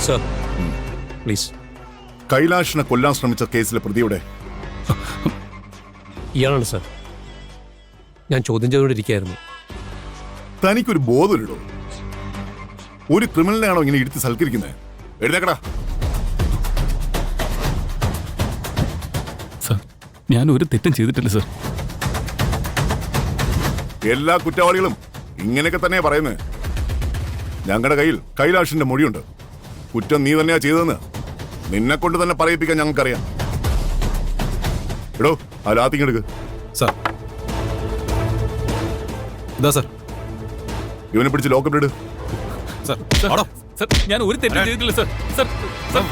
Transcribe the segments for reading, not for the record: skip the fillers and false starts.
Sir please. കൈലാഷിനെ കൊല്ലാൻ ശ്രമിച്ച കേസിലെ പ്രതിയുടെ ഇയാളാണ് സർ. ഞാൻ ചോദ്യം ചെയ്തുകൊണ്ടിരിക്കുകയായിരുന്നു. തനിക്കൊരു ബോധമില്ലടോ. ഒരു ക്രിമിനലിനെയാണോ ഇങ്ങനെ ഇരുത്തി സൽക്കരിക്കുന്നത്? എഴുന്നേക്കടാ. സർ, ഞാൻ ഒരു തെറ്റും ചെയ്തിട്ടില്ല സർ. എല്ലാ കുറ്റവാളികളും ഇങ്ങനെയൊക്കെ തന്നെയാ പറയുന്നത്. ഞങ്ങളുടെ കയ്യിൽ കൈലാഷിന്റെ മൊഴിയുണ്ട്. കുറ്റം നീ തന്നെയാ ചെയ്തതെന്ന് നിന്നെ കൊണ്ട് തന്നെ പറയിപ്പിക്കാൻ ഞങ്ങൾക്കറിയാം. എടോ, ആ ലാത്തിങ്ങെടുക്ക്. സാർ, ഇതാ സാർ. ഇവനെ പിടിച്ച് ലോക്കപ്പിലിട്. സാർ, സർ, ഞാൻ ഒരു തെറ്റും ചെയ്തിട്ടില്ല സർ. സർ, സർ,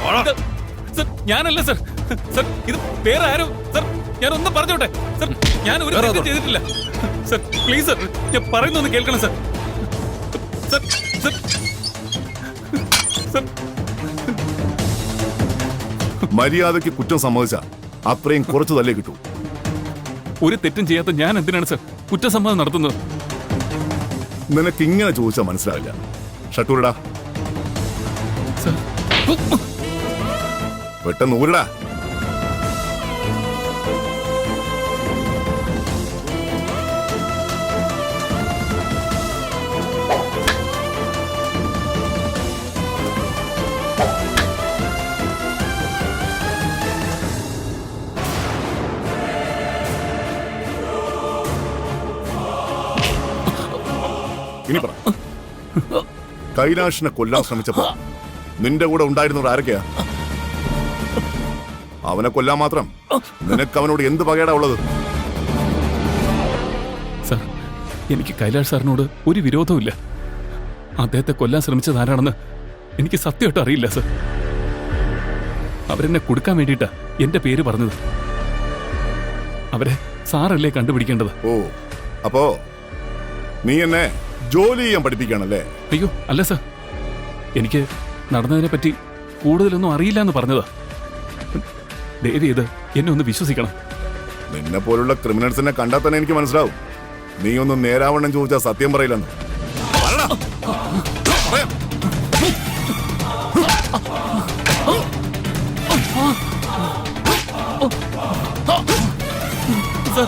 സർ, ഞാനല്ല സർ. സർ, ഇത് വേറെ ആരോ. സർ, ഞാൻ ഒന്ന് പറഞ്ഞോട്ടെ സർ. ഞാൻ ഒരു തെറ്റും ചെയ്തിട്ടില്ല സർ. പ്ലീസ് സർ, ഞാൻ പറയുന്നൊന്ന് കേൾക്കണം സർ. Sir, sir, sir. മര്യാദയ്ക്ക് കുറ്റം സമ്മതിച്ച അത്രയും കുറച്ചു തല്ലേ കിട്ടൂ. ഒരു തെറ്റും ചെയ്യാത്ത ഞാൻ എന്തിനാണ് സർ കുറ്റസമ്മതം നടത്തുന്നത്? നിനക്ക് ഇങ്ങനെ ചോദിച്ചാൽ മനസ്സിലാവില്ല. ഷട്ടൂരിടാ. സർ, പെട്ടെന്ന് ഊരിടാ. ഇനി പറ, കൈലാഷിനെ കൊല്ലാൻ ശ്രമിച്ചപ്പോ നിന്റെ കൂടെ ഉണ്ടായിരുന്നവർ ആരൊക്കെയാ? അവനെ കൊല്ലാൻ മാത്രം നിനക്ക് അവനോട് എന്ത് പകയാടാ ഉള്ളത്? സർ, എനിക്ക് കൈലാഷ് സാറിനോട് ഒരു വിരോധമില്ല. അദ്ദേഹത്തെ കൊല്ലാൻ ശ്രമിച്ചത് ആരാണെന്ന് എനിക്ക് സത്യമായിട്ട് അറിയില്ല സർ. അവരെന്നെ കൊടുക്കാൻ വേണ്ടിയിട്ടാ എന്റെ പേര് പറഞ്ഞത്. അവരെ സാറല്ലേ കണ്ടുപിടിക്കേണ്ടത്. ഓ, അപ്പോ നീ എന്നെ ജോലി ചെയ്യാൻ പഠിപ്പിക്കുകയാണല്ലേ? അയ്യോ അല്ല സർ, എനിക്ക് നടന്നതിനെ പറ്റി കൂടുതലൊന്നും അറിയില്ല എന്ന് പറഞ്ഞതാ. ദയവ് ചെയ്ത് എന്നെ ഒന്ന് വിശ്വസിക്കണം. നിന്നെ പോലുള്ള ക്രിമിനൽസിനെ കണ്ടാൽ തന്നെ എനിക്ക് മനസ്സിലാവും നീ ഒന്ന് നേരാവണ്ണം ചോദിച്ചാൽ സത്യം പറയില്ലെന്ന്. സർ